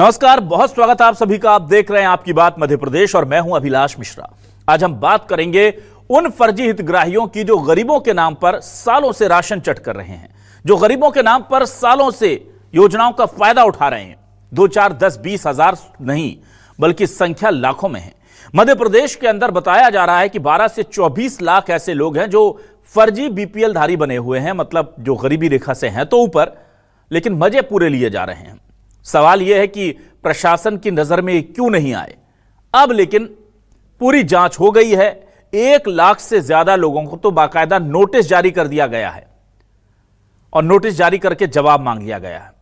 नमस्कार, बहुत स्वागत है आप सभी का। आप देख रहे हैं आपकी बात मध्य प्रदेश और मैं हूं अभिलाष मिश्रा। आज हम बात करेंगे उन फर्जी हितग्राहियों की जो गरीबों के नाम पर सालों से राशन चट कर रहे हैं, जो गरीबों के नाम पर सालों से योजनाओं का फायदा उठा रहे हैं। 2, 4, 10, 20 हजार नहीं बल्कि संख्या लाखों में है। मध्य प्रदेश के अंदर बताया जा रहा है कि 12 से 24 लाख ऐसे लोग हैं जो फर्जी बीपीएल धारी बने हुए हैं, मतलब जो गरीबी रेखा से हैं तो ऊपर, लेकिन मजे पूरे लिए जा रहे हैं। सवाल यह है कि प्रशासन की नजर में क्यों नहीं आए। अब लेकिन पूरी जांच हो गई है। 1 लाख से ज्यादा लोगों को तो बाकायदा नोटिस जारी कर दिया गया है और नोटिस जारी करके जवाब मांग लिया गया है।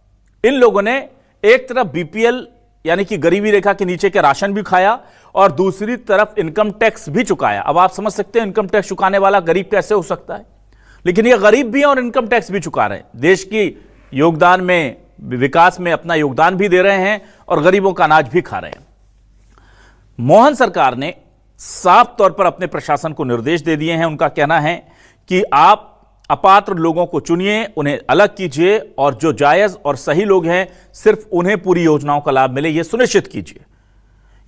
इन लोगों ने एक तरफ बीपीएल यानी कि गरीबी रेखा के नीचे के राशन भी खाया और दूसरी तरफ इनकम टैक्स भी चुकाया। अब आप समझ सकते हैं इनकम टैक्स चुकाने वाला गरीब कैसे हो सकता है, लेकिन ये गरीब भी हैं और इनकम टैक्स भी चुका रहे हैं। देश की योगदान में, विकास में अपना योगदान भी दे रहे हैं और गरीबों का अनाज भी खा रहे हैं। मोहन सरकार ने साफ तौर पर अपने प्रशासन को निर्देश दे दिए हैं। उनका कहना है कि आप अपात्र लोगों को चुनिए, उन्हें अलग कीजिए और जो जायज और सही लोग हैं सिर्फ उन्हें पूरी योजनाओं का लाभ मिले, यह सुनिश्चित कीजिए।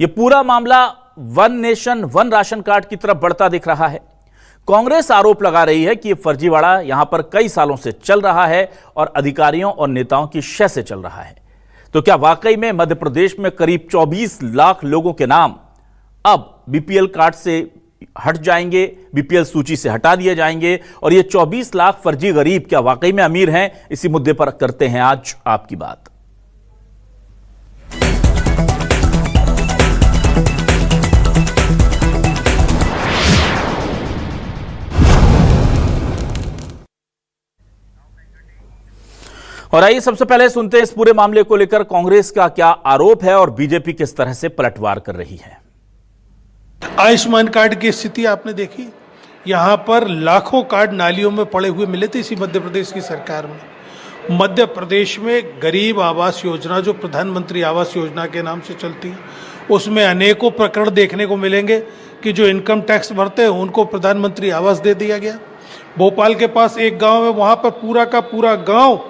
यह पूरा मामला one nation one ration card की तरफ बढ़ता दिख रहा है। कांग्रेस आरोप लगा रही है कि यह फर्जीवाड़ा यहां पर कई सालों से चल रहा है और अधिकारियों और नेताओं की शय से चल रहा है। तो क्या वाकई में मध्य प्रदेश में करीब 24 लाख लोगों के नाम अब बीपीएल कार्ड से हट जाएंगे, बीपीएल सूची से हटा दिए जाएंगे और ये 24 लाख फर्जी गरीब क्या वाकई में अमीर हैं? इसी मुद्दे पर करते हैं आज आपकी बात। और आइए सबसे पहले सुनते हैं इस पूरे मामले को लेकर कांग्रेस का क्या आरोप है और बीजेपी किस तरह से पलटवार कर रही है। आयुष्मान कार्ड की स्थिति आपने देखी। यहाँ पर लाखों कार्ड नालियों में पड़े हुए मिले थे इसी मध्य प्रदेश की सरकार में। मध्य प्रदेश में गरीब आवास योजना जो प्रधानमंत्री आवास योजना के नाम से चलती है, उसमें अनेकों प्रकरण देखने को मिलेंगे कि जो इनकम टैक्स भरते हैं उनको प्रधानमंत्री आवास दे दिया गया। भोपाल के पास एक गाँव है, वहाँ पर पूरा का पूरा गाँव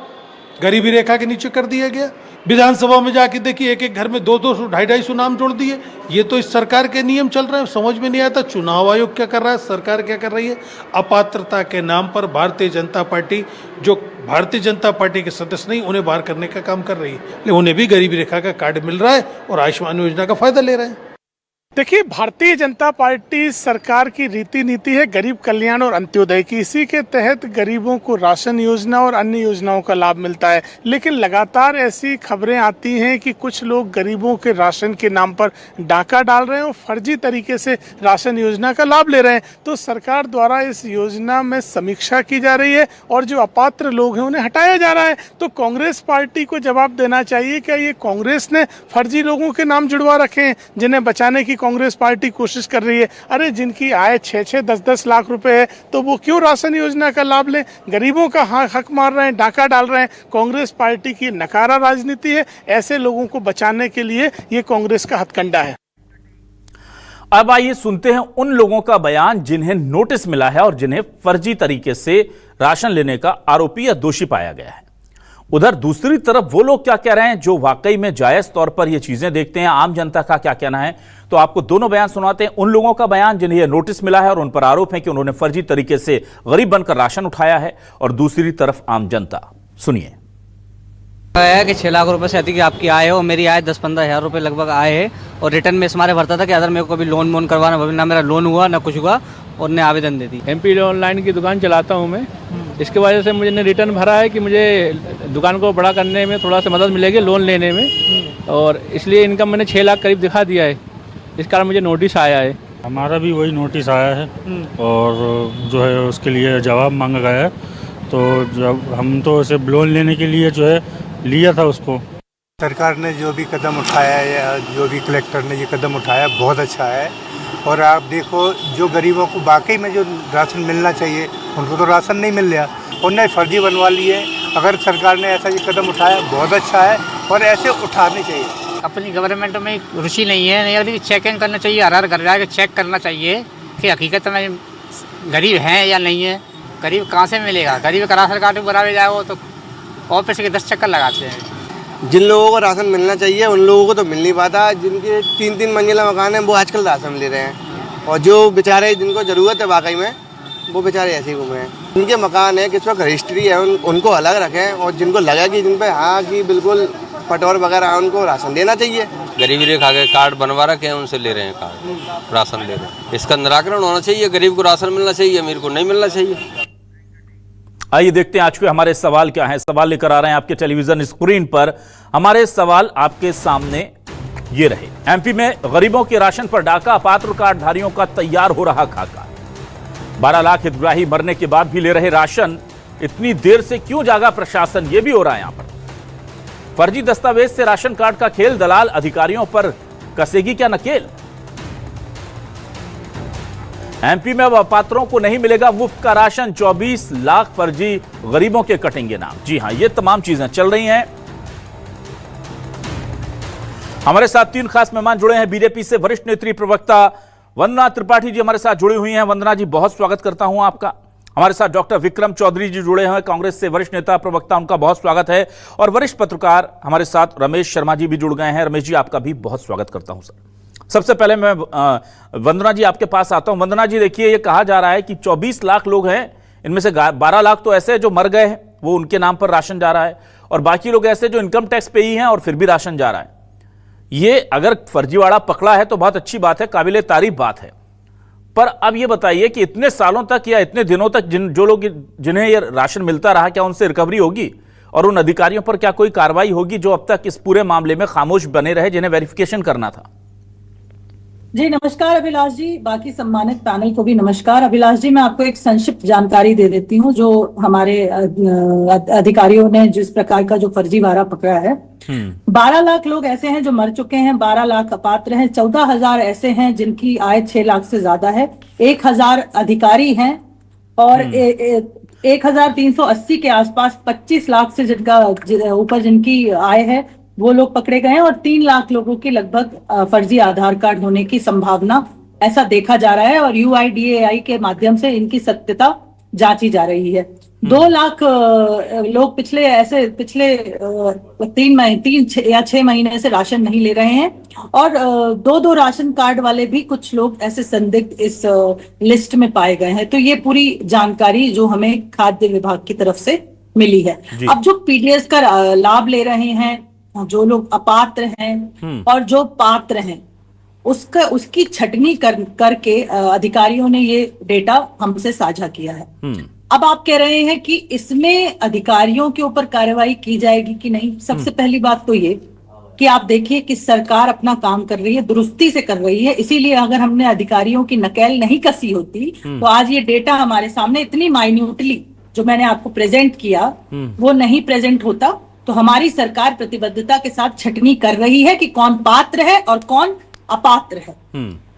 गरीबी रेखा के नीचे कर दिया गया। विधानसभा में जाके देखिए, एक एक घर में 200, 250 नाम जोड़ दिए। ये तो इस सरकार के नियम चल रहे हैं, समझ में नहीं आता चुनाव आयोग क्या कर रहा है, सरकार क्या कर रही है। अपात्रता के नाम पर भारतीय जनता पार्टी, जो भारतीय जनता पार्टी के सदस्य नहीं, उन्हें बाहर करने का काम कर रही है, लेकिन उन्हें भी गरीबी रेखा का कार्ड मिल रहा है और आयुष्मान योजना का फायदा ले रहे हैं। देखिए, भारतीय जनता पार्टी सरकार की रीति नीति है गरीब कल्याण और अंत्योदय की। इसी के तहत गरीबों को राशन योजना और अन्य योजनाओं का लाभ मिलता है। लेकिन लगातार ऐसी खबरें आती हैं कि कुछ लोग गरीबों के राशन के नाम पर डाका डाल रहे हैं और फर्जी तरीके से राशन योजना का लाभ ले रहे हैं। तो सरकार द्वारा इस योजना में समीक्षा की जा रही है और जो अपात्र लोग हैं उन्हें हटाया जा रहा है। तो कांग्रेस पार्टी को जवाब देना चाहिए, क्या ये कांग्रेस ने फर्जी लोगों के नाम जुड़वा रखे हैं जिन्हें बचाने की कांग्रेस पार्टी कोशिश कर रही है? अरे जिनकी आय 6-6, 10-10 लाख रुपए है तो वो क्यों राशन योजना का लाभ लें? गरीबों का हक मार रहे हैं, डाका डाल रहे हैं। कांग्रेस पार्टी की नकारा राजनीति है। ऐसे लोगों को बचाने के लिए ये कांग्रेस का हथकंडा है। अब आइए सुनते हैं उन लोगों का बयान जिन्हें नोटिस मिला है और जिन्हें फर्जी तरीके से राशन लेने का आरोपी या दोषी पाया गया है। उधर दूसरी तरफ वो लोग क्या कह रहे हैं जो वाकई में जायज तौर पर ये चीजें देखते हैं। आम जनता का क्या कहना है, तो आपको दोनों बयान सुनाते हैं। उन लोगों का बयान जिन्हें यह नोटिस मिला है और उन पर आरोप है कि उन्होंने फर्जी तरीके से गरीब बनकर राशन उठाया है, और दूसरी तरफ आम जनता। सुनिए। है कि 6 लाख रुपए से अधिक आपकी आय है और मेरी आय 10-15 हज़ार रुपए लगभग आय है। और रिटर्न में इसमारे भरता था कि अगर मेरे को कभी लोन करवाना, ना मेरा लोन हुआ ना कुछ हुआ, और ने आवेदन दे दी। एमपी ऑनलाइन की दुकान चलाता हूं मैं, इसके वजह से मुझे रिटर्न भरा है कि मुझे दुकान को बड़ा करने में थोड़ा सा मदद मिलेगी लोन लेने में, और इसलिए इनकम मैंने 6 लाख करीब दिखा दिया है। इस कारण मुझे नोटिस आया है। हमारा भी वही नोटिस आया है और जो है उसके लिए जवाब मांगा गया है। तो जब हम तो उसे लोन लेने के लिए जो है लिया था उसको। सरकार ने जो भी कदम उठाया है या जो भी कलेक्टर ने ये कदम उठाया बहुत अच्छा है। और आप देखो, जो गरीबों को वाकई में जो राशन मिलना चाहिए उनको तो राशन नहीं मिल रहा, उन्हें फर्जी बनवा लिए। अगर सरकार ने ऐसा ये कदम उठाया बहुत अच्छा है और ऐसे उठाने चाहिए। अपनी गवर्नमेंट में रुचि नहीं है, नहीं अगर चेकिंग करना चाहिए, हर घर जाके चेक करना चाहिए कि हकीकत में गरीब हैं या नहीं है। गरीब कहाँ से मिलेगा? गरीब का राशन कार्ड बनावे जाओ तो ऑफिस के 10 चक्कर लगाते हैं। जिन लोगों को राशन मिलना चाहिए उन लोगों को तो मिल नहीं पाता। जिनके 3-3 मंजिला मकान है वो आजकल राशन ले रहे हैं, और जो बेचारे जिनको ज़रूरत है वाकई में वो बेचारे ऐसे ही घूमे हैं। जिनके मकान है किस वक्त रजिस्ट्री है उनको अलग रखें, और जिनको लगा कि जिन पे हाँ कि बिल्कुल पटौर वगैरह है उनको राशन देना चाहिए। गरीबी रेखा के कार्ड बनवा रखे हैं, उनसे ले रहे हैं कार्ड, राशन ले रहे हैं। इसका निराकरण होना चाहिए, गरीब को राशन मिलना चाहिए, मेरे को नहीं मिलना चाहिए। आइए देखते हैं आज के हमारे सवाल क्या है। सवाल लेकर आ रहे हैं आपके टेलीविजन स्क्रीन पर। हमारे सवाल आपके सामने ये रहे। एमपी में गरीबों के राशन पर डाका, अपात्र कार्डधारियों का तैयार हो रहा खाका। 12 लाख हितग्राही मरने के बाद भी ले रहे राशन, इतनी देर से क्यों जागा प्रशासन, यह भी हो रहा है यहां पर। फर्जी दस्तावेज से राशन कार्ड का खेल, दलाल अधिकारियों पर कसेगी क्या नकेल। एमपी में अब अपात्रों को नहीं मिलेगा मुफ्त का राशन, 24 लाख फर्जी गरीबों के कटेंगे नाम। जी हां, ये तमाम चीजें चल रही हैं। हमारे साथ 3 खास मेहमान जुड़े हैं। बीजेपी से वरिष्ठ नेत्री प्रवक्ता वंदना त्रिपाठी जी हमारे साथ जुड़ी हुई हैं। वंदना जी, बहुत स्वागत करता हूं आपका। हमारे साथ डॉक्टर विक्रम चौधरी जी जुड़े हैं, कांग्रेस से वरिष्ठ नेता प्रवक्ता, उनका बहुत स्वागत है। और वरिष्ठ पत्रकार हमारे साथ रमेश शर्मा जी भी जुड़ गए हैं। रमेश जी, आपका भी बहुत स्वागत करता हूं सर। सबसे पहले मैं वंदना जी आपके पास आता हूं। वंदना जी, देखिए ये कहा जा रहा है कि 24 लाख लोग हैं, इनमें से 12 लाख तो ऐसे जो मर गए हैं, वो उनके नाम पर राशन जा रहा है, और बाकी लोग ऐसे जो इनकम टैक्स पे ही हैं और फिर भी राशन जा रहा है। ये अगर फर्जीवाड़ा पकड़ा है तो बहुत अच्छी बात है, काबिले तारीफ बात है। पर अब ये बताइए कि इतने सालों तक या इतने दिनों तक जो लोग जिन्हें ये राशन मिलता रहा, क्या उनसे रिकवरी होगी और उन अधिकारियों पर क्या कोई कार्रवाई होगी जो अब तक इस पूरे मामले में खामोश बने रहे, जिन्हें वेरिफिकेशन करना था। जी नमस्कार अभिलाष जी, बाकी सम्मानित पैनल को भी नमस्कार। अभिलाष जी, मैं आपको एक संक्षिप्त जानकारी दे देती हूँ जो हमारे अधिकारियों ने जिस प्रकार का जो फर्जीवाड़ा पकड़ा है। 12 लाख लोग ऐसे हैं जो मर चुके हैं, 12 लाख अपात्र हैं, 14,000 ऐसे हैं जिनकी आय 6 लाख से ज्यादा है, 1,000 अधिकारी हैं, और 1,380 के आसपास 25 लाख से जिनका ऊपर जिनकी आय है वो लोग पकड़े गए हैं, और 3 लाख लोगों की लगभग फर्जी आधार कार्ड होने की संभावना ऐसा देखा जा रहा है, और UIDAI के माध्यम से इनकी सत्यता जांची जा रही है। 2 लाख लोग पिछले 3 या 6 महीने से राशन नहीं ले रहे हैं, और 2 राशन कार्ड वाले भी कुछ लोग ऐसे संदिग्ध इस लिस्ट में पाए गए हैं। तो ये पूरी जानकारी जो हमें खाद्य विभाग की तरफ से मिली है। अब जो PDS का लाभ ले रहे हैं, जो लोग अपात्र हैं और जो पात्र हैं, उसकी छटनी करके अधिकारियों ने ये डेटा हमसे साझा किया है। अब आप कह रहे हैं कि इसमें अधिकारियों के ऊपर कार्रवाई की जाएगी कि नहीं। सबसे पहली बात तो ये कि आप देखिए कि सरकार अपना काम कर रही है, दुरुस्ती से कर रही है। इसीलिए अगर हमने अधिकारियों की नकेल नहीं कसी होती तो आज ये डेटा हमारे सामने इतनी माइन्यूटली जो मैंने आपको प्रेजेंट किया वो नहीं प्रेजेंट होता। तो हमारी सरकार प्रतिबद्धता के साथ छटनी कर रही है कि कौन पात्र है और कौन अपात्र है।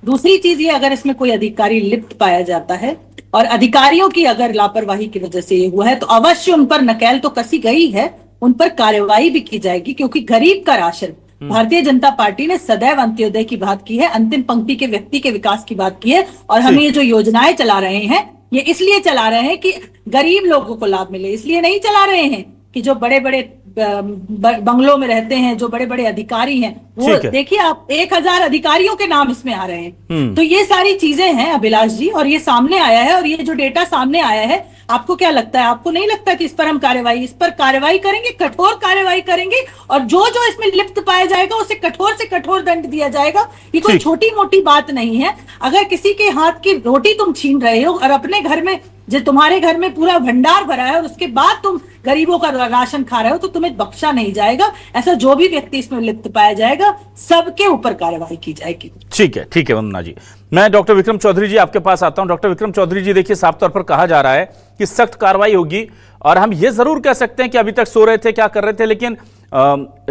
दूसरी चीज ये, अगर इसमें कोई अधिकारी लिप्त पाया जाता है और अधिकारियों की अगर लापरवाही की वजह से ये हुआ है तो अवश्य उन पर नकेल तो कसी गई है, उन पर कार्रवाई भी की जाएगी, क्योंकि गरीब का राशन, भारतीय जनता पार्टी ने सदैव अंत्योदय की बात की है, अंतिम पंक्ति के व्यक्ति के विकास की बात की है, और हम ये जो योजनाएं चला रहे हैं ये इसलिए चला रहे हैं कि गरीब लोगों को लाभ मिले। इसलिए नहीं चला रहे हैं कि जो बड़े बड़े बंगलों में रहते हैं, जो बड़े बड़े अधिकारी हैं, वो देखिए आप 1,000 अधिकारियों के नाम इसमें आ रहे हैं। तो ये सारी चीजें हैं अभिलाष जी, और ये सामने आया है, और ये जो डेटा सामने आया है, आपको क्या लगता है, आपको नहीं लगता कि इस पर हम इस पर कार्रवाई करेंगे, कठोर कार्रवाई करेंगे, और जो जो इसमें लिप्त पाया जाएगा उसे कठोर से कठोर दंड दिया जाएगा। ये कोई छोटी मोटी बात नहीं है। अगर किसी के हाथ की रोटी तुम छीन रहे हो और अपने घर में, जो तुम्हारे घर में पूरा भंडार भरा है, और उसके बाद तुम गरीबों का राशन खा रहे हो, तो तुम्हें बख्शा नहीं जाएगा। ऐसा जो भी व्यक्ति इसमें लिप्त पाया जाएगा, सबके ऊपर कार्रवाई की जाएगी। ठीक है वंदना जी। मैं डॉक्टर विक्रम चौधरी जी आपके पास आता हूं। डॉक्टर विक्रम चौधरी जी, देखिए साफ तौर पर कहा जा रहा है कि सख्त कार्रवाई होगी, और हम ये जरूर कह सकते हैं कि अभी तक सो रहे थे, क्या कर रहे थे, लेकिन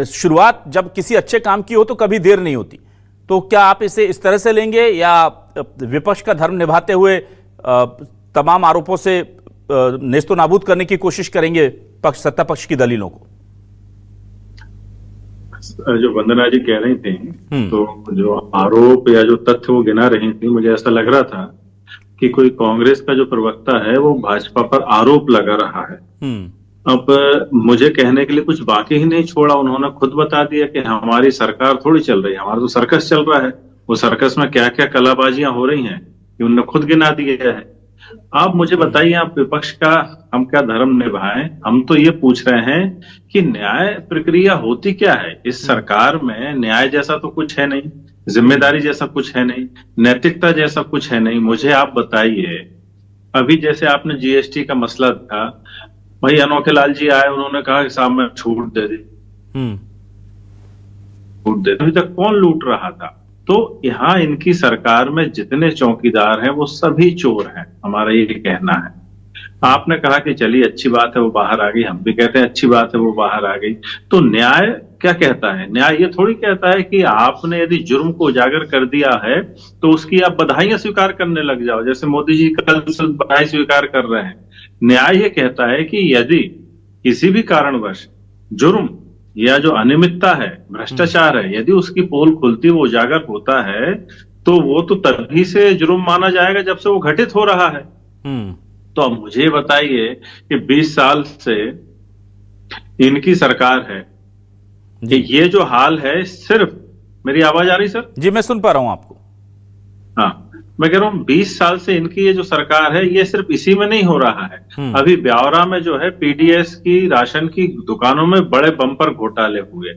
शुरुआत जब किसी अच्छे काम की हो तो कभी देर नहीं होती। तो क्या आप इसे इस तरह से लेंगे, या विपक्ष का धर्म निभाते हुए तमाम आरोपों से नेस्तो नाबूद करने की कोशिश करेंगे सत्ता पक्ष की दलीलों को? जो वंदना जी कह रही थी, तो जो आरोप या जो तथ्य वो गिना रही थी, मुझे ऐसा लग रहा था कि कोई कांग्रेस का जो प्रवक्ता है वो भाजपा पर आरोप लगा रहा है। अब मुझे कहने के लिए कुछ बाकी ही नहीं छोड़ा, उन्होंने खुद बता दिया कि हमारी सरकार थोड़ी चल रही है, हमारा तो सर्कस चल रहा है। वो सर्कस में क्या क्या कलाबाजियां हो रही हैं ये उन्होंने खुद गिना दिया है। आप मुझे बताइए, आप विपक्ष का हम क्या धर्म निभाएं? हम तो ये पूछ रहे हैं कि न्याय प्रक्रिया होती क्या है इस सरकार में? न्याय जैसा तो कुछ है नहीं, जिम्मेदारी जैसा कुछ है नहीं, नैतिकता जैसा कुछ है नहीं। मुझे आप बताइए, अभी जैसे आपने जीएसटी का मसला था, भाई अनोखे लाल जी आए, उन्होंने कहा कि साहब मैं छूट दे दी, छूट दे। अभी तक कौन लूट रहा था? तो यहाँ इनकी सरकार में जितने चौकीदार हैं वो सभी चोर हैं, हमारा ये कहना है। आपने कहा कि चलिए अच्छी बात है वो बाहर आ गई, हम भी कहते हैं अच्छी बात है वो बाहर आ गई। तो न्याय क्या कहता है? न्याय ये थोड़ी कहता है कि आपने यदि जुर्म को उजागर कर दिया है तो उसकी आप बधाइयां स्वीकार करने लग जाओ, जैसे मोदी जी कल से बधाई स्वीकार कर रहे हैं। न्याय ये कहता है कि यदि किसी भी कारणवश जुर्म या जो अनियमितता है, भ्रष्टाचार है, यदि उसकी पोल खुलती, वो उजागर होता है, तो वो तो तभी से जुर्म माना जाएगा जब से वो घटित हो रहा है। तो अब मुझे बताइए कि 20 साल से इनकी सरकार है, कि ये जो हाल है, सिर्फ मेरी आवाज आ रही सर? जी मैं सुन पा रहा हूं आपको। हाँ, मैं कह रहा हूं 20 साल से इनकी ये जो सरकार है, ये सिर्फ इसी में नहीं हो रहा है। अभी ब्यावरा में जो है पीडीएस की राशन की दुकानों में बड़े बम्पर घोटाले हुए।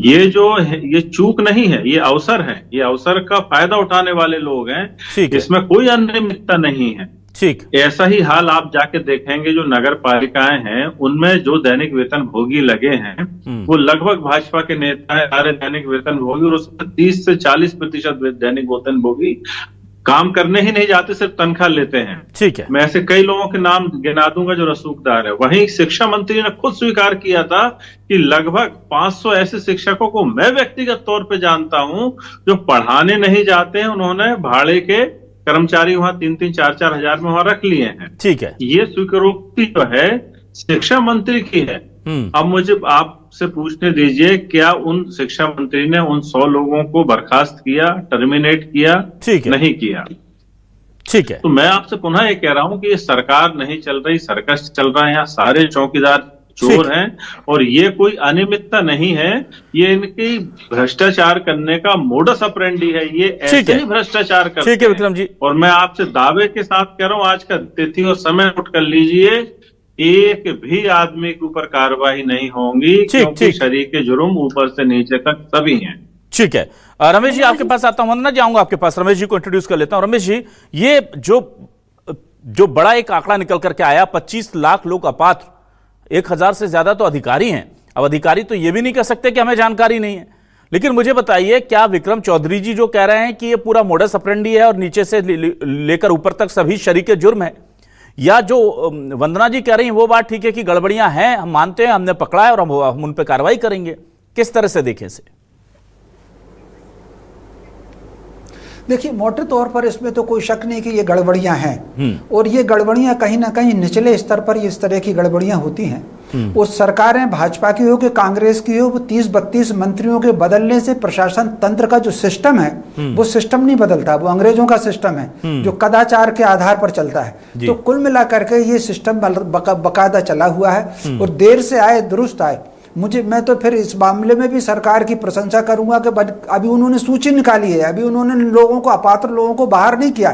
ये जो है ये चूक नहीं है, ये अवसर है, ये अवसर का फायदा उठाने वाले लोग हैं, इसमें कोई अनियमितता नहीं है। ठीक, ऐसा ही हाल आप जाके देखेंगे जो नगर पालिकाएं हैं उनमें जो दैनिक वेतन भोगी लगे हैं वो लगभग भाजपा के नेता है, सारे दैनिक वेतन भोगी, और उसमें 30 से 40% दैनिक वेतन भोगी काम करने ही नहीं जाते, सिर्फ तनख्वाह लेते हैं। ठीक है, मैं ऐसे कई लोगों के नाम गिना दूंगा जो रसूखदार है। वहीं शिक्षा मंत्री ने खुद स्वीकार किया था कि लगभग 500 ऐसे शिक्षकों को मैं व्यक्तिगत तौर पे जानता हूं जो पढ़ाने नहीं जाते हैं, उन्होंने भाड़े के कर्मचारी वहां 3-3, 4-4 हजार में वहां रख लिए हैं। ठीक है, ये स्वीकारोक्ति जो है शिक्षा मंत्री की है। अब मुझे आपसे पूछने दीजिए, क्या उन शिक्षा मंत्री ने उन 100 लोगों को बर्खास्त किया, टर्मिनेट किया? ठीक है, नहीं किया। ठीक है, तो मैं आपसे पुनः ये कह रहा हूं कि ये सरकार नहीं चल रही, सर्कस चल रहा है, यहाँ सारे चौकीदार चोर हैं, और ये कोई अनियमितता नहीं है, ये इनकी भ्रष्टाचार करने का मोडस ऑपरेंडी है। ये ऐसे ही भ्रष्टाचार करते हैं। ठीक है विक्रम जी, और मैं आपसे दावे के साथ कह रहा हूं, आज का तिथि और समय नोट कर लीजिए, एक भी आदमी के ऊपर कार्रवाई नहीं होंगी, क्योंकि शरीके जुर्म ऊपर से नीचे तक सभी हैं। ठीक है, रमेश जी आपके पास आता हूं, वंदना जाऊंगा आपके पास, रमेश जी को इंट्रोड्यूस कर लेता हूं। रमेश जी, ये जो बड़ा एक आंकड़ा निकल करके आया, 25 लाख लोग अपात्र, 1000 से ज्यादा तो अधिकारी हैं। अब अधिकारी तो ये भी नहीं कह सकते कि हमें जानकारी नहीं है, लेकिन मुझे बताइए, क्या विक्रम चौधरी जी जो कह रहे हैं कि ये पूरा मोडस ऑपरेंडी है और नीचे से लेकर ऊपर तक सभी शरीके जुर्म है, या जो वंदना जी कह रही हैं वो बात ठीक है कि गड़बड़ियां हैं, हम मानते हैं, हमने पकड़ा है और हम उन पर कार्रवाई करेंगे? किस तरह से देखें इसे? देखिए, मोटे तौर पर इसमें तो कोई शक नहीं कि ये गड़बड़ियां हैं, और ये गड़बड़ियां कहीं ना कहीं निचले स्तर पर इस तरह की गड़बड़ियां होती हैं। वो सरकारें भाजपा की हो कि कांग्रेस की हो, वो 30-32 मंत्रियों के बदलने से प्रशासन तंत्र का जो सिस्टम है वो सिस्टम नहीं बदलता, वो अंग्रेजों का सिस्टम है जो कदाचार के आधार पर चलता है। तो कुल मिलाकर के ये सिस्टम बकायदा चला हुआ है, और देर से आए दुरुस्त आए। मैं तो फिर इस मामले में भी सरकार की प्रशंसा करूंगा कि अभी उन्होंने सूची निकाली है, अभी उन्होंने लोगों को, अपात्र लोगों को बाहर नहीं किया,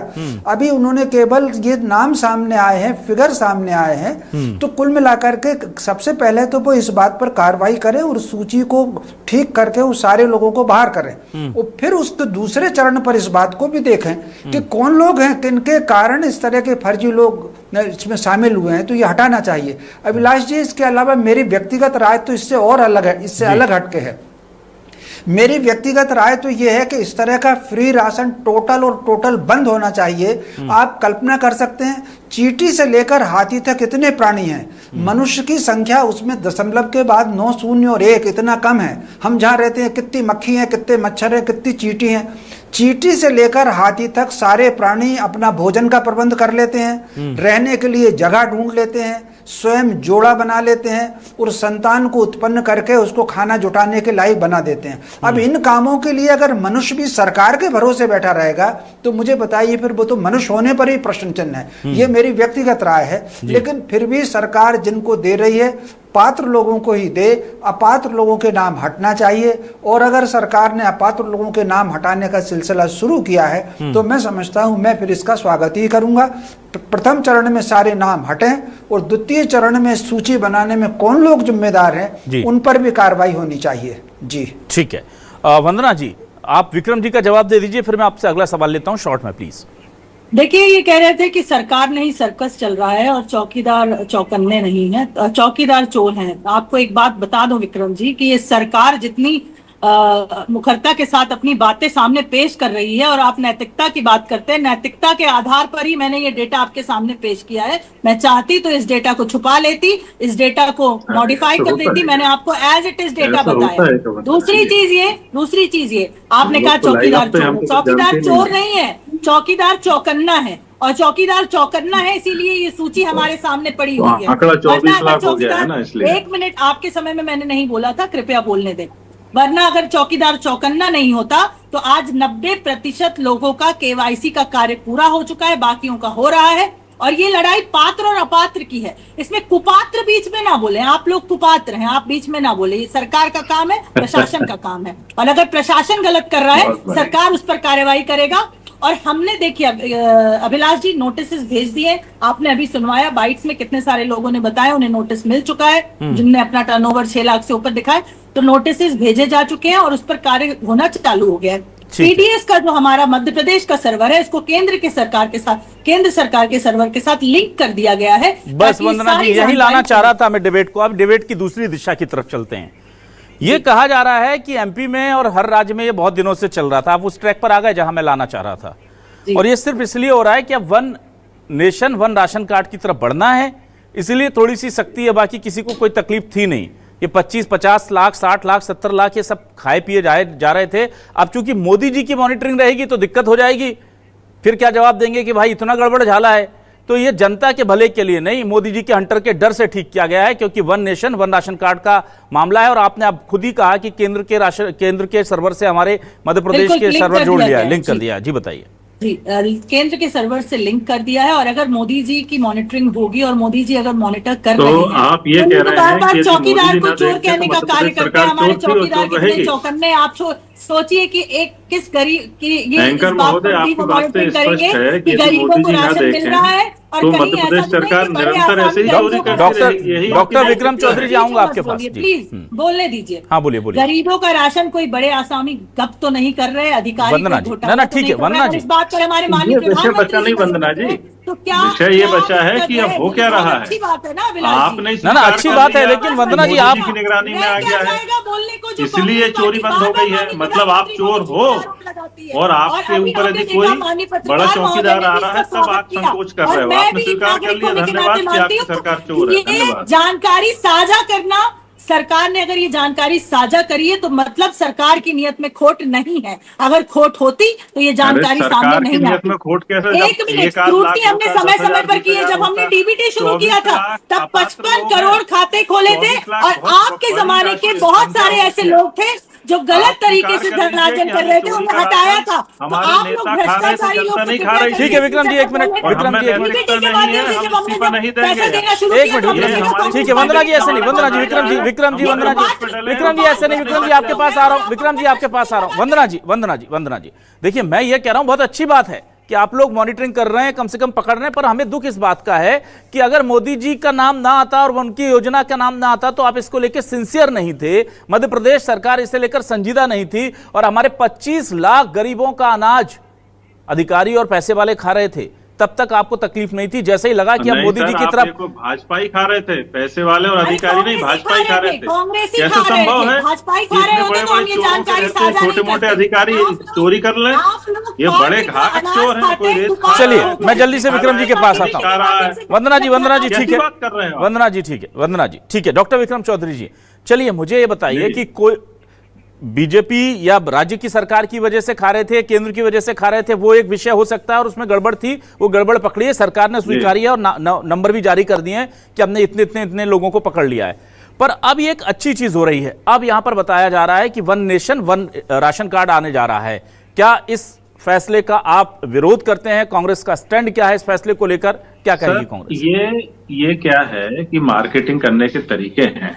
अभी उन्होंने केवल ये नाम सामने आए हैं, फिगर सामने आए हैं। तो कुल मिलाकर के सबसे पहले तो वो इस बात पर कार्रवाई करें और सूची को ठीक करके उस सारे लोगों को बाहर करें, और फिर उसके दूसरे चरण पर इस बात को भी देखें कि कौन लोग हैं, किनके कारण इस तरह के फर्जी लोग इसमें शामिल हुए हैं, तो ये हटाना चाहिए। अभिलाष जी, इसके अलावा मेरी व्यक्तिगत राय तो इससे और अलग है, इससे अलग हटके है। मेरी व्यक्तिगत राय तो यह है कि इस तरह का फ्री राशन टोटल बंद होना चाहिए। आप कल्पना कर सकते हैं, चींटी से लेकर हाथी तक कितने प्राणी हैं, मनुष्य की संख्या उसमें दशमलव के बाद 9, 0 और 1 इतना कम है। हम जहाँ रहते हैं कितनी मक्खी हैं, कितने मच्छर हैं, कितनी चींटी हैं। चींटी से लेकर हाथी तक सारे प्राणी अपना भोजन का प्रबंध कर लेते हैं, रहने के लिए जगह ढूंढ लेते हैं, स्वयं जोड़ा बना लेते हैं और संतान को उत्पन्न करके उसको खाना जुटाने के लायक बना देते हैं। अब इन कामों के लिए अगर मनुष्य भी सरकार के भरोसे बैठा रहेगा तो मुझे बताइए, फिर वो तो मनुष्य होने पर ही प्रश्न चिन्ह है। ये मेरी व्यक्तिगत राय है, लेकिन फिर भी सरकार जिनको दे रही है पात्र लोगों को ही दे, अपात्र लोगों के नाम हटना चाहिए। और अगर सरकार ने अपात्र लोगों के नाम हटाने का सिलसिला शुरू किया है तो मैं समझता हूं, मैं फिर इसका स्वागत ही करूंगा। प्रथम चरण में सारे नाम हटें और द्वितीय चरण में सूची बनाने में कौन लोग जिम्मेदार हैं उन पर भी कार्रवाई होनी चाहिए। जी ठीक है। वंदना जी, आप विक्रम जी का जवाब दे दीजिए, फिर मैं आपसे अगला सवाल लेता हूं शॉर्ट में प्लीज। देखिए, ये कह रहे थे कि सरकार नहीं सर्कस चल रहा है और चौकीदार चौकन्ने नहीं है, चौकीदार चोर हैं। आपको एक बात बता दो विक्रम जी कि ये सरकार जितनी मुखरता के साथ अपनी बातें सामने पेश कर रही है और आप नैतिकता की बात करते हैं, नैतिकता के आधार पर ही मैंने ये डेटा आपके सामने पेश किया है। मैं चाहती तो इस डेटा को छुपा लेती, इस डेटा को मॉडिफाई कर देती, मैंने आपको एज इट इज डेटा बताया। दूसरी चीज ये आपने कहा चौकीदार चोर, चौकीदार चोर नहीं है, चौकीदार चौकन्ना है। और चौकीदार चौकन्ना है इसीलिए ये सूची हमारे सामने पड़ी हुई है। आंकड़ा 24 लाख हो गया है ना, इसलिए। एक मिनट, आपके समय में मैंने नहीं बोला था, कृपया बोलने दें। वरना अगर चौकीदार चौकन्ना नहीं होता तो आज 90% लोगों का केवाईसी का कार्य पूरा हो चुका है, बाकियों का हो रहा है। और ये लड़ाई पात्र और अपात्र की है, इसमें कुपात्र बीच में ना बोले। आप लोग कुपात्र हैं, आप बीच में ना बोले। ये सरकार का काम है, प्रशासन का काम है। और अगर प्रशासन गलत कर रहा है, सरकार उस पर कार्रवाई करेगा। और हमने देखिए अभिलाष जी नोटिस भेज दिए, आपने अभी सुनवाया, बाइट्स में कितने सारे लोगों ने बताया उन्हें नोटिस मिल चुका है, जिनने अपना टर्नओवर 6 लाख से ऊपर दिखाए, तो नोटिस भेजे जा चुके हैं और उस पर कार्य होना चालू हो गया है। पीडीएस का जो हमारा मध्य प्रदेश का सर्वर है, इसको केंद्र सरकार के सर्वर के साथ लिंक कर दिया गया है। बस वंदना जी, यही लाना चाह रहा था मैं डिबेट को। अब डिबेट की दूसरी दिशा की तरफ चलते हैं। ये कहा जा रहा है कि एमपी में और हर राज्य में ये बहुत दिनों से चल रहा था, आप उस ट्रैक पर आ गए जहां मैं लाना चाह रहा था। और ये सिर्फ इसलिए हो रहा है कि अब one nation one ration card की तरफ बढ़ना है, इसलिए थोड़ी सी सख्ती है, बाकी किसी को कोई तकलीफ थी नहीं। ये 25-50 लाख 60 लाख 70 लाख ये सब खाए पिए जा रहे थे। अब चूंकि मोदी जी की मॉनिटरिंग रहेगी तो दिक्कत हो जाएगी, फिर क्या जवाब देंगे कि भाई इतना गड़बड़ झाला है। तो ये जनता के भले के लिए नहीं, मोदी जी के हंटर के डर से ठीक किया गया है, क्योंकि one nation one ration card का मामला है। और आपने अब खुद ही कहा कि केंद्र के सर्वर से हमारे मध्य प्रदेश के सर्वर जोड़ लिया है, लिंक कर दिया है। जी बताइए। जी, केंद्र के सर्वर से लिंक कर दिया है। और अगर मोदी जी की मॉनिटरिंग होगी और मोदी जी अगर मॉनिटर कर रहे हैं, आप ये कह रहे हैं कि चौकीदार को चोर कहने का कार्य करते हैं हमारे चौकीदार कितने चौकन्ने। आप सोचिए कि एक किस गरीब की ये इस बात को मॉनिटरिंग करेंगे कि गरीबों को राशन मिल रहा है और तो कहीं मध्य प्रदेश ऐसा सरकार नहीं कि निरंतर ऐसे ही चोरी करती रहेगी। डॉक्टर विक्रम चौधरी जी, आऊंगा आपके पास। प्लीज बोलने दीजिए। हाँ बोलिए बोलिए। गरीबों का राशन कोई बड़े आसामी गप तो नहीं कर रहे अधिकारी। वंदना जी, ना ठीक है वंदना जी, इस बात पर हमारे माननीय विषय बचा नहीं वंदना जी, तो क्या विषय ये बचा है कि अब हो क्या रहा है। अच्छी बात है ना आपने ना अच्छी बात है, लेकिन वंदना जी आप की निगरानी में आ गया है, इसलिए चोरी बंद हो गई है। मतलब आप चोर हो और आपके ऊपर यदि कोई बड़ा चौकीदार आ रहा है तब आप संकोच कर रहे हो। आपने स्वीकार कर लिया, धन्यवाद कि आपकी सरकार चोर है। धन्यवाद। जानकारी साझा करना, सरकार ने अगर ये जानकारी साझा करी है तो मतलब सरकार की नियत में खोट नहीं है। अगर खोट होती तो ये जानकारी सामने नहीं आती। एक मिनट, स्क्रूटनी हमने समय समय पर की है। जब हमने डीबीटी शुरू किया था तब 55 करोड़ खाते खोले थे और आपके जमाने के बहुत सारे ऐसे लोग थे जो गलत तरीके से धनार्जन कर रहे थे, उन्हें हटाया था। तो आप लोग भ्रष्टाचारी लोग। ठीक है विक्रम जी, एक मिनट, विक्रम जी एक मिनट, पैसा देना शुरू किया था। ठीक है वंदना जी, ऐसे नहीं वंदना जी, विक्रम जी वंदना जी, विक्रम जी ऐसे नहीं, विक्रम जी आपके पास आ रहा हूं, विक्रम जी आपके पास आ रहा हूं। वंदना जी देखिए, मैं ये कह रहा हूं बहुत अच्छी बात है कि आप लोग मॉनिटरिंग कर रहे हैं, कम से कम पकड़ रहे हैं, पर हमें दुख इस बात का है कि अगर मोदी जी का नाम ना आता और उनकी योजना का नाम ना आता तो आप इसको लेकर सिंसियर नहीं थे, मध्य प्रदेश सरकार इसे लेकर संजीदा नहीं थी और हमारे 25 लाख गरीबों का अनाज अधिकारी और पैसे वाले खा रहे थे, तब तक आपको तकलीफ नहीं थी। जैसे ही लगा कि अब मोदी जी की तरफ भाजपा ही खा रहे थे, पैसे वाले और अधिकारी नहीं, भाजपा ही खा रहे थे। कैसे संभव है छोटे मोटे अधिकारी चोरी कर ले? ये बड़े घात चोर हैं, कोई रेत खा। चलिए मैं जल्दी से विक्रम जी के पास आता हूँ। वंदना जी ठीक है, वंदना जी ठीक है, डॉक्टर विक्रम चौधरी जी, चलिए मुझे ये बताइए कि कोई बीजेपी या राज्य की सरकार की वजह से खा रहे थे, केंद्र की वजह से खा रहे थे, वो एक विषय हो सकता है और उसमें गड़बड़ थी, वो गड़बड़ पकड़ी है, सरकार ने स्वीकारी है और नंबर भी जारी कर दिए हैं कि हमने इतने इतने इतने लोगों को पकड़ लिया है। पर अब ये एक अच्छी चीज हो रही है, अब यहां पर बताया जा रहा है कि one nation one ration card आने जा रहा है। क्या इस फैसले का आप विरोध करते हैं? कांग्रेस का स्टैंड क्या है इस फैसले को लेकर, क्या कहेगी कांग्रेस? ये क्या है कि मार्केटिंग करने के तरीके हैं।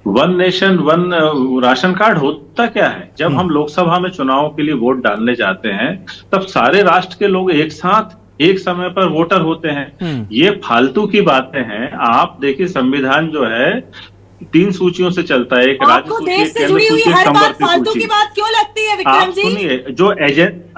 One nation one ration card होता क्या है? जब हम लोकसभा में चुनाव के लिए वोट डालने जाते हैं तब सारे राष्ट्र के लोग एक साथ एक समय पर वोटर होते हैं। ये फालतू की बातें हैं। आप देखिए संविधान जो है 3 सूचियों से चलता है, एक राज्य सूची, देश से जुड़ी हुई हर बात फालतू की बात क्यों लगती है विक्रम जी? सुनिए, जो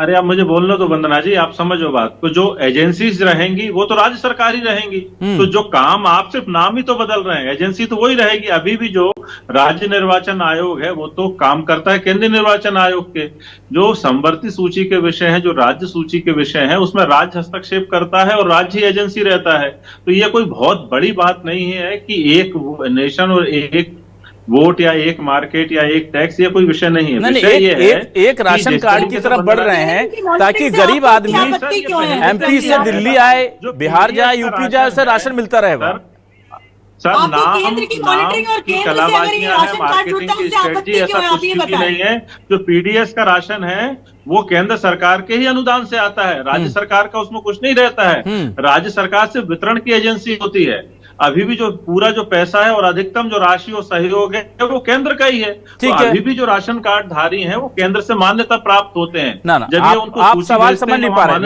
अरे आप मुझे बोलने दो वंदना जी, आप समझो बात को। जो एजेंसीज रहेंगी वो तो राज्य सरकार ही रहेंगी। तो जो काम, आप सिर्फ नाम ही तो बदल रहे हैं, एजेंसी तो वही रहेगी। अभी भी जो राज्य निर्वाचन आयोग है वो तो काम करता है केंद्रीय निर्वाचन आयोग के। जो संवर्ती सूची के विषय है, जो राज्य सूची के विषय है, उसमें राज्य हस्तक्षेप करता है और राज्य ही एजेंसी रहता है। तो ये कोई बहुत बड़ी बात नहीं है कि एक नेशन और एक वोट या एक मार्केट या एक टैक्स, ये कोई विषय नहीं है। विषय ये है एक राशन कार्ड की तरफ बढ़ रहे हैं ताकि गरीब आदमी एमपी से दिल्ली आए, बिहार जाए, यूपी जाए, उसे राशन मिलता रहे। सर नाम की कलाबाजियां हैं, मार्केटिंग की स्ट्रेटजी, ऐसा कुछ भी नहीं है। जो पीडीएस का राशन है वो केंद्र सरकार के ही अनुदान से आता है, राज्य सरकार का उसमें कुछ नहीं रहता है। राज्य सरकार से वितरण की एजेंसी होती है। अभी भी जो पूरा जो पैसा है और अधिकतम जो राशि और सहयोग है वो केंद्र का ही है। तो अभी भी जो राशन कार्ड धारी हैं वो केंद्र से मान्यता प्राप्त होते हैं। ना जब ये उनको आप सवाल समझ नहीं पा रहे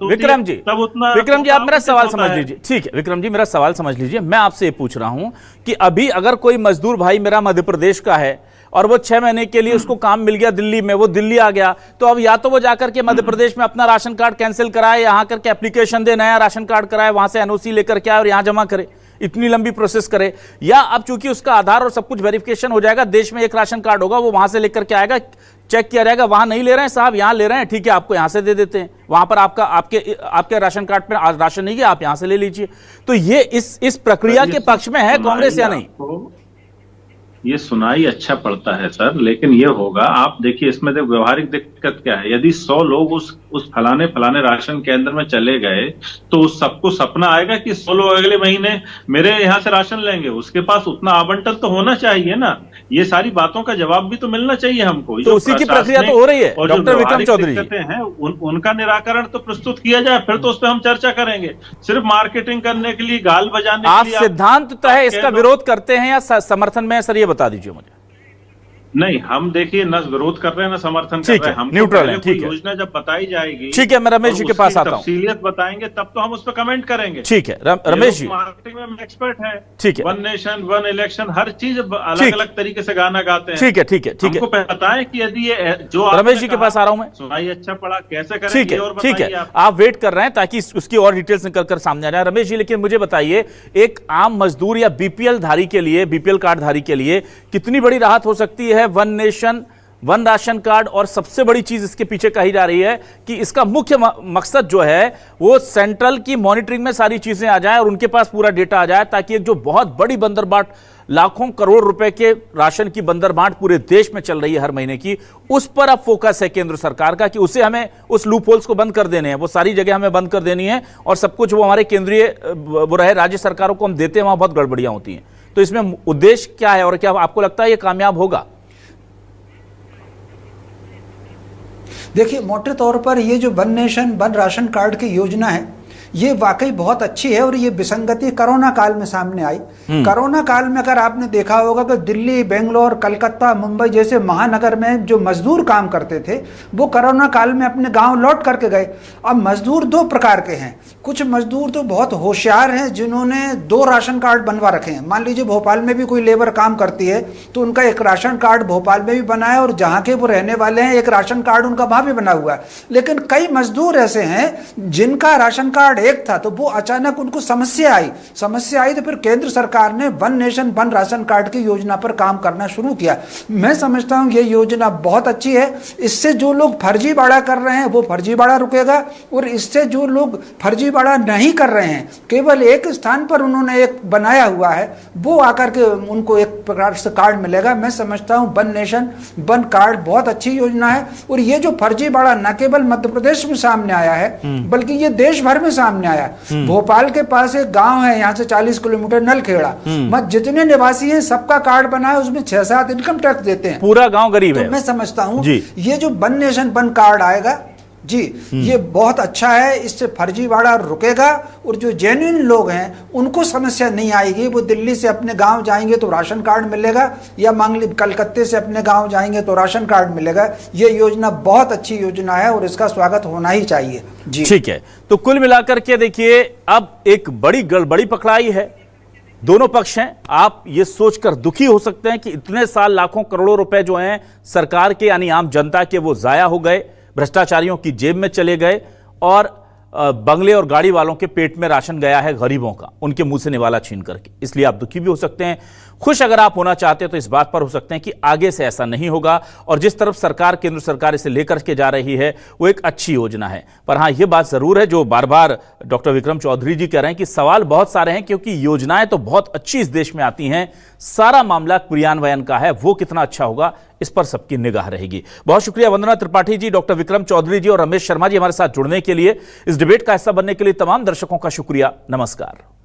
विक्रम जी, तब उतना विक्रम जी आप मेरा सवाल समझ लीजिए। ठीक है विक्रम जी, मेरा सवाल समझ लीजिए। मैं आपसे ये पूछ रहा हूं कि अभी अगर कोई मजदूर भाई मेरा मध्य प्रदेश का है और वो 6 महीने के लिए उसको काम मिल गया दिल्ली में, वो दिल्ली आ गया, तो अब या तो वो जाकर के मध्य प्रदेश में अपना राशन कार्ड कैंसिल कराए, यहां करके एप्लीकेशन दे, नया राशन कार्ड कराए, वहां से एनओसी लेकर के आए और यहां जमा करे, इतनी लंबी प्रोसेस करे। या अब चूंकि उसका आधार और सब कुछ वेरिफिकेशन हो जाएगा, देश में एक राशन कार्ड होगा, वो वहां से लेकर के आएगा, चेक किया जाएगा, वहां नहीं ले रहे हैं साहब, यहां ले रहे हैं, ठीक है आपको यहां से दे देते हैं, वहां पर आपके राशन कार्ड पे राशन नहीं है, आप यहां से ले लीजिए। तो ये इस प्रक्रिया के पक्ष में है कांग्रेस या नहीं? ये सुनाई अच्छा पड़ता है सर, लेकिन ये होगा, आप देखिए इसमें व्यवहारिक दिक्कत क्या है। यदि 100 लोग उस फलाने राशन केंद्र में चले गए तो उस सबको सपना आएगा कि 100 लोग अगले महीने मेरे यहाँ से राशन लेंगे। उसके पास उतना आवंटन तो होना चाहिए ना। ये सारी बातों का जवाब भी तो मिलना चाहिए हमको। तो उसी की प्रक्रिया तो हो रही है डॉक्टर विक्रम चौधरी जी। हैं उनका निराकरण तो प्रस्तुत किया जाए, फिर तो उस पर हम चर्चा करेंगे। सिर्फ मार्केटिंग करने के लिए, गाल बजाने आप के लिए सिद्धांत तय इसका विरोध करते हैं या समर्थन में? सर ये बता दीजिए मुझे। नहीं, हम देखिए न विरोध कर रहे हैं न समर्थन कर रहे हैं, हम न्यूट्रल है। ठीक है, योजना जब बताई जाएगी, ठीक है, मैं रमेश जी के पास आता हूं, तफसीलियत बताएंगे तब तो हम उस पर कमेंट करेंगे। ठीक है रमेश जी, मार्केटिंग में एक्सपर्ट है। ठीक है, वन नेशन वन इलेक्शन, हर चीज अलग अलग तरीके से गाना गाते हैं। ठीक है ठीक है ठीक है, हमको बताएं कि यदि ये जो रमेश जी के पास आ रहा हूं मैं, सुनाई अच्छा पड़ा, कैसे करें? ठीक है ठीक है, आप वेट कर रहे हैं ताकि उसकी और डिटेल्स निकल कर सामने आ जाए। रमेश जी लेकिन मुझे बताइए, एक आम मजदूर या बीपीएल धारी के लिए, बीपीएल कार्ड धारी के लिए कितनी बड़ी राहत हो सकती है one nation one ration card? और सबसे बड़ी चीज इसके पीछे कही जा रही है कि इसका मुख्य मकसद जो है वो सेंट्रल की मॉनिटरिंग में सारी चीजें आ जाए और उनके पास पूरा डेटा आ जाए, ताकि एक जो बहुत बड़ी बंदरबाट, लाखों करोड़ रुपए के राशन की बंदरबाट पूरे देश में चल रही है हर महीने की, उस पर अब फोकस है केंद्र सरकार का कि उसे हमें उस लूप होल्स को बंद कर देने हैं, वो सारी जगह हमें बंद कर देनी है और सब कुछ वो हमारे केंद्रीय वो रहे राज्य सरकारों को हम देते हैं, वहां बहुत गड़बड़ियां होती हैं। तो इसमें उद्देश्य क्या है और क्या आपको लगता है ये कामयाब होगा? देखिए, मोटे तौर पर ये जो one nation one ration card की योजना है ये वाकई बहुत अच्छी है और ये विसंगति कोरोना काल में सामने आई। कोरोना काल में अगर आपने देखा होगा कि दिल्ली, बेंगलोर, कलकत्ता, मुंबई जैसे महानगर में जो मजदूर काम करते थे वो कोरोना काल में अपने गांव लौट करके गए। अब मजदूर 2 प्रकार के हैं। कुछ मजदूर तो बहुत होशियार हैं जिन्होंने 2 राशन कार्ड बनवा रखे हैं। मान लीजिए भोपाल में भी कोई लेबर काम करती है तो उनका एक राशन कार्ड भोपाल में भी बना है और जहाँ के वो रहने वाले हैं एक राशन कार्ड उनका वहाँ भी बना हुआ है। लेकिन कई मजदूर ऐसे हैं जिनका राशन कार्ड कार्ड एक था, तो वो अचानक उनको समस्या आई तो फिर केंद्र सरकार ने one nation one ration card की योजना पर काम करना शुरू किया। मैं समझता हूं ये योजना बहुत अच्छी है। इससे जो लोग फर्जीवाड़ा कर रहे हैं वो फर्जीवाड़ा रुकेगा, और इससे जो लोग फर्जीवाड़ा नहीं कर रहे हैं, केवल एक स्थान पर उन्होंने एक बनाया हुआ है, वो आकर के उनको एक प्रकार से कार्ड मिलेगा। मैं समझता हूं वन नेशन वन कार्ड बहुत अच्छी योजना है। और ये जो फर्जीवाड़ा न केवल मध्य प्रदेश में सामने आया है, बल्कि ये देश भर में सामने आया। भोपाल के पास एक गांव है, यहाँ से 40 किलोमीटर, नलखेड़ा, वहां जितने निवासी हैं सबका कार्ड बना है, उसमें 6-7 इनकम टैक्स देते हैं, पूरा गांव गरीब है। मैं समझता हूं ये जो वन नेशन वन कार्ड आएगा जी, ये बहुत अच्छा है। इससे फर्जीवाड़ा रुकेगा, और जो जेन्युइन लोग हैं उनको समस्या नहीं आएगी। वो दिल्ली से अपने गांव जाएंगे तो राशन कार्ड मिलेगा, या मान ली कलकत्ते से अपने गांव जाएंगे तो राशन कार्ड मिलेगा। ये योजना बहुत अच्छी योजना है और इसका स्वागत होना ही चाहिए जी। ठीक है, तो कुल मिलाकर के देखिए अब एक बड़ी गड़बड़ी पकड़ाई है। दोनों पक्ष हैं। आप ये सोचकर दुखी हो सकते हैं कि इतने साल लाखों करोड़ों रुपए जो हैं सरकार के यानी आम जनता के, वो जाया हो गए, भ्रष्टाचारियों की जेब में चले गए, और बंगले और गाड़ी वालों के पेट में राशन गया है गरीबों का, उनके मुंह से निवाला छीन करके। इसलिए आप दुखी भी हो सकते हैं। खुश अगर आप होना चाहते हैं तो इस बात पर हो सकते हैं कि आगे से ऐसा नहीं होगा, और जिस तरफ सरकार, केंद्र सरकार इसे लेकर के जा रही है वो एक अच्छी योजना है। पर हाँ, ये बात जरूर है जो बार बार डॉक्टर विक्रम चौधरी जी कह रहे हैं कि सवाल बहुत सारे हैं, क्योंकि योजनाएं तो बहुत अच्छी इस देश में आती हैं, सारा मामला क्रियान्वयन का है, वो कितना अच्छा होगा इस पर सबकी निगाह रहेगी। बहुत शुक्रिया वंदना त्रिपाठी जी, डॉक्टर विक्रम चौधरी जी और रमेश शर्मा जी हमारे साथ जुड़ने के लिए, इस डिबेट का हिस्सा बनने के लिए तमाम दर्शकों का शुक्रिया। नमस्कार।